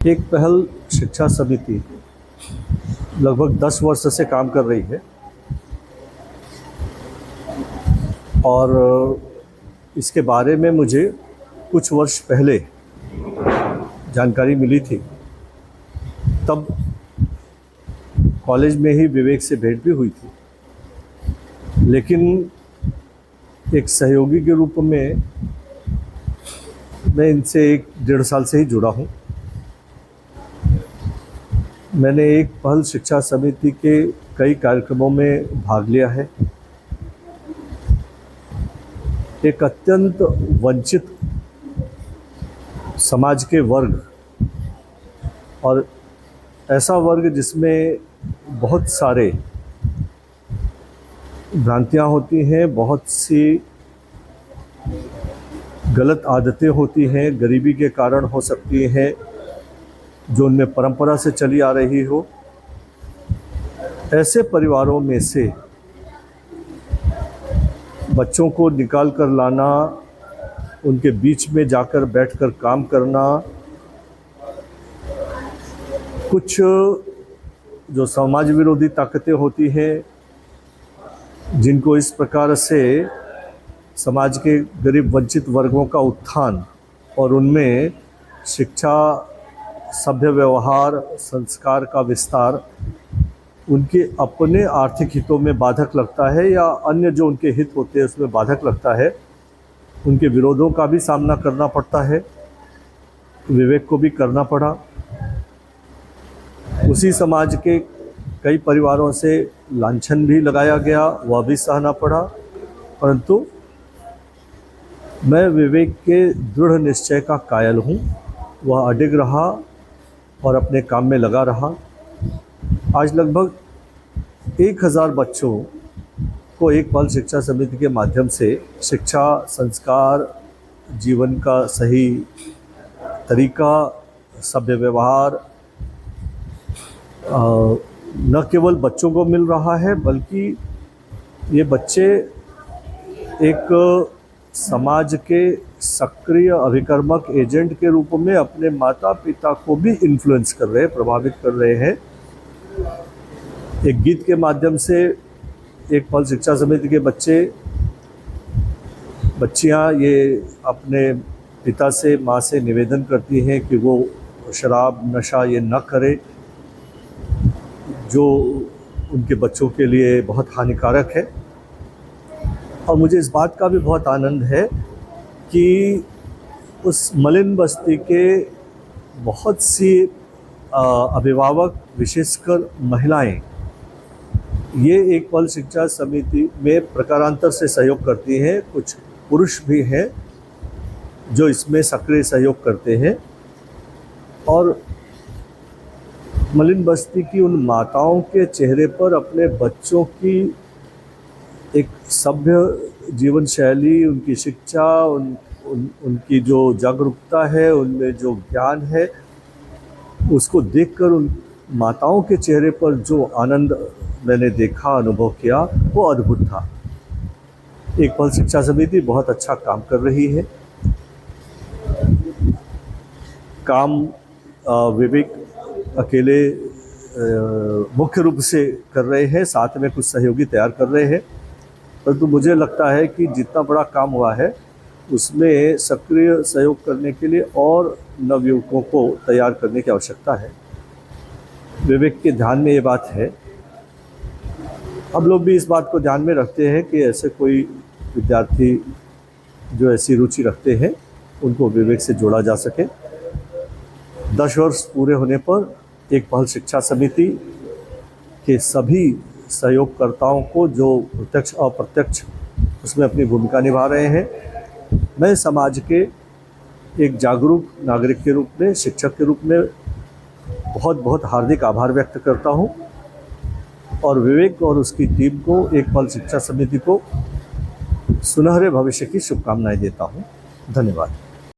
एक पहल शिक्षा समिति लगभग 10 वर्ष से काम कर रही है और इसके बारे में मुझे कुछ वर्ष पहले जानकारी मिली थी। तब कॉलेज में ही विवेक से भेंट भी हुई थी, लेकिन एक सहयोगी के रूप में मैं इनसे 1-1.5 साल से ही जुड़ा हूँ। मैंने एक पहल शिक्षा समिति के कई कार्यक्रमों में भाग लिया है। एक अत्यंत वंचित समाज के वर्ग और ऐसा वर्ग जिसमें बहुत सारे भ्रांतियाँ होती हैं, बहुत सी गलत आदतें होती हैं, गरीबी के कारण हो सकती हैं, जो उनमें परंपरा से चली आ रही हो। ऐसे परिवारों में से बच्चों को निकाल कर लाना, उनके बीच में जाकर बैठकर काम करना, कुछ जो समाज विरोधी ताकतें होती हैं जिनको इस प्रकार से समाज के गरीब वंचित वर्गों का उत्थान और उनमें शिक्षा, सभ्य व्यवहार, संस्कार का विस्तार उनके अपने आर्थिक हितों में बाधक लगता है या अन्य जो उनके हित होते हैं उसमें बाधक लगता है, उनके विरोधों का भी सामना करना पड़ता है। विवेक को भी करना पड़ा। उसी समाज के कई परिवारों से लांछन भी लगाया गया, वह भी सहना पड़ा, परंतु मैं विवेक के दृढ़ निश्चय का कायल हूँ। वह अडिग रहा और अपने काम में लगा रहा। आज लगभग 1000 बच्चों को एक पहल शिक्षा समिति के माध्यम से शिक्षा, संस्कार, जीवन का सही तरीका, सभ्य व्यवहार न केवल बच्चों को मिल रहा है, बल्कि ये बच्चे एक समाज के सक्रिय अभिकर्मक एजेंट के रूप में अपने माता पिता को भी इन्फ्लुएंस कर रहे हैं, प्रभावित कर रहे हैं। एक गीत के माध्यम से एक पहल शिक्षा समिति के बच्चियां ये अपने पिता से, माँ से निवेदन करती हैं कि वो शराब, नशा ये न करे, जो उनके बच्चों के लिए बहुत हानिकारक है। और मुझे इस बात का भी बहुत आनंद है कि उस मलिन बस्ती के बहुत सी अभिभावक, विशेषकर महिलाएं, ये एक पहल शिक्षा समिति में प्रकारांतर से सहयोग करती हैं। कुछ पुरुष भी हैं जो इसमें सक्रिय सहयोग करते हैं और मलिन बस्ती की उन माताओं के चेहरे पर अपने बच्चों की एक सभ्य जीवन शैली, उनकी शिक्षा, उनकी जो जागरूकता है, उनमें जो ज्ञान है, उसको देखकर उन माताओं के चेहरे पर जो आनंद मैंने देखा, अनुभव किया, वो अद्भुत था। एक पहल शिक्षा समिति बहुत अच्छा काम कर रही है। काम विवेक अकेले मुख्य रूप से कर रहे हैं, साथ में कुछ सहयोगी तैयार कर रहे हैं, परंतु मुझे लगता है कि जितना बड़ा काम हुआ है उसमें सक्रिय सहयोग करने के लिए और नवयुवकों को तैयार करने की आवश्यकता है। विवेक के ध्यान में ये बात है। हम लोग भी इस बात को ध्यान में रखते हैं कि ऐसे कोई विद्यार्थी जो ऐसी रुचि रखते हैं उनको विवेक से जोड़ा जा सके। 10 वर्ष पूरे होने पर एक पहल शिक्षा समिति के सभी सहयोगकर्ताओं को, जो प्रत्यक्ष अप्रत्यक्ष उसमें अपनी भूमिका निभा रहे हैं, मैं समाज के एक जागरूक नागरिक के रूप में, शिक्षक के रूप में बहुत बहुत हार्दिक आभार व्यक्त करता हूं और विवेक और उसकी टीम को, एक पहल शिक्षा समिति को सुनहरे भविष्य की शुभकामनाएं देता हूं। धन्यवाद।